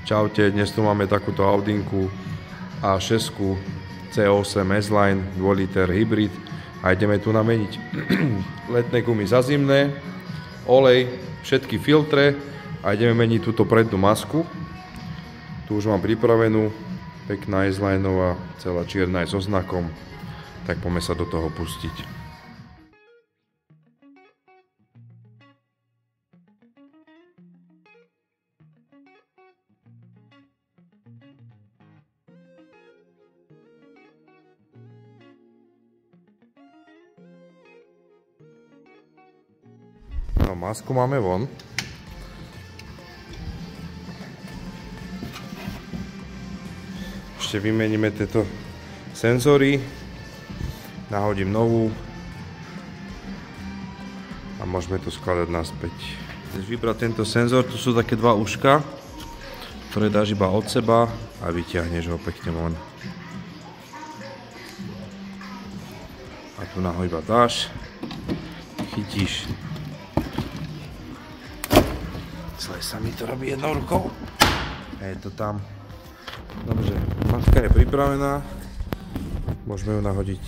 Čaute, dnes tu máme takúto Audinku A6 C8 S-Line 2 liter hybrid a ideme tu nameniť letné gumy za zimné, olej, všetky filtre a ideme meniť túto prednú masku. Tu už mám pripravenú, pekná S-Lineová, celá čierna aj so znakom, tak poďme sa do toho pustiť. No, masku máme von. Ešte vymeníme tieto senzory. Nahodím novú. A môžeme to skladať naspäť. Chceš vybrať tento senzor, tu sú také dva uška, ktoré dáš iba od seba a vyťahneš ho pekne von. A tu naho iba dáš, chytíš. Celé sa mi to robí jednou rukou. A je to tam. Dobre, maska je pripravená. Môžeme ju nahodiť.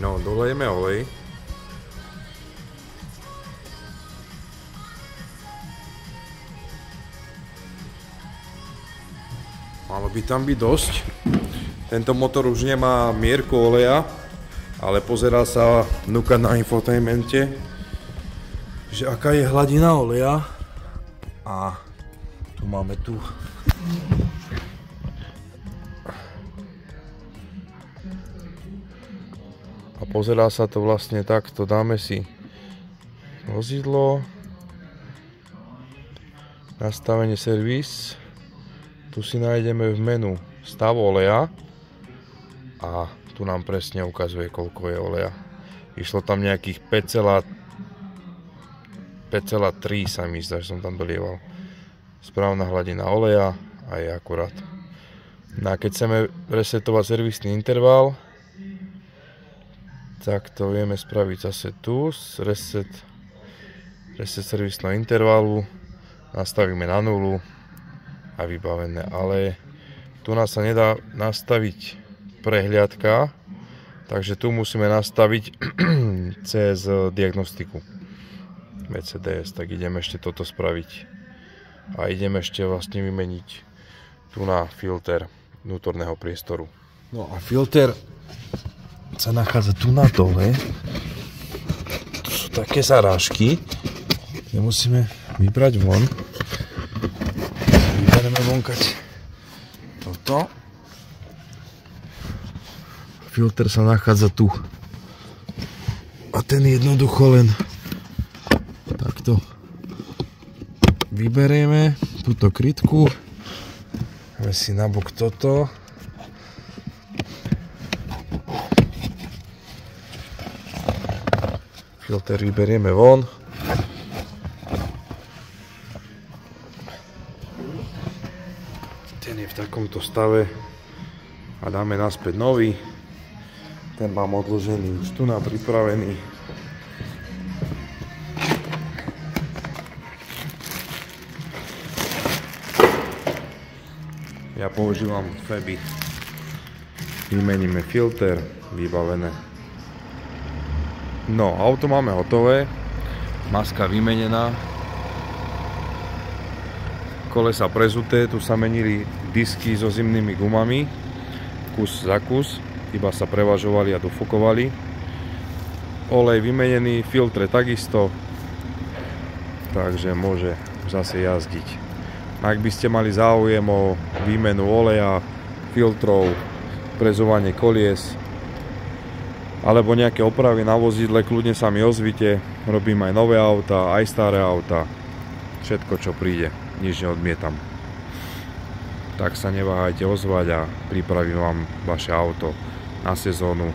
No, dolejeme olej. Malo by tam byť dosť. Tento motor už nemá mierku oleja, ale pozerá sa vnúka na infotainmente, že aká je hladina oleja. A tu máme tu. A pozerá sa to vlastne takto, dáme si vozidlo, nastavenie servis, tu si nájdeme v menu stav oleja a tu nám presne ukazuje, koľko je oleja. Išlo tam nejakých 5,3 sa mi zdá, že som tam dolieval. Správna hladina oleja a je akurát. No a keď chceme resetovať servisný interval, tak to vieme spraviť zase tu, reset servisného intervalu, nastavíme na 0 a vybavené, ale tu nás sa nedá nastaviť prehliadka, takže tu musíme nastaviť cez diagnostiku VCDS, tak ideme ešte toto spraviť a ideme ešte vlastne vymeniť tu na filter vnútorného priestoru. No a filter sa nachádza tu na dole. Tu sú také zarážky, kde musíme vybrať von. Vybereme vonkať toto. Filter sa nachádza tu. A ten jednoducho len takto vyberieme túto krytku. Dáme si nabok toto. Filter vyberieme von. Ten je v takomto stave. a dáme naspäť nový. Ten mám odložený už tu na pripravený. Ja používam Feby. Vymeníme filter, vybavené. No, auto máme hotové. Maska vymenená. Kolesa prezuté, tu sa menili disky so zimnými gumami. Kus za kus, iba sa prevažovali a dofukovali. Olej vymenený, filtre takisto. Takže môže zase jazdiť. Ak by ste mali záujem o výmenu oleja, filtrov, prezovanie kolies alebo nejaké opravy na vozidle, kľudne sa mi ozvite. Robím aj nové auta, aj staré auta. Všetko, čo príde, nič neodmietam. Tak sa neváhajte ozvať a pripravím vám vaše auto na sezónu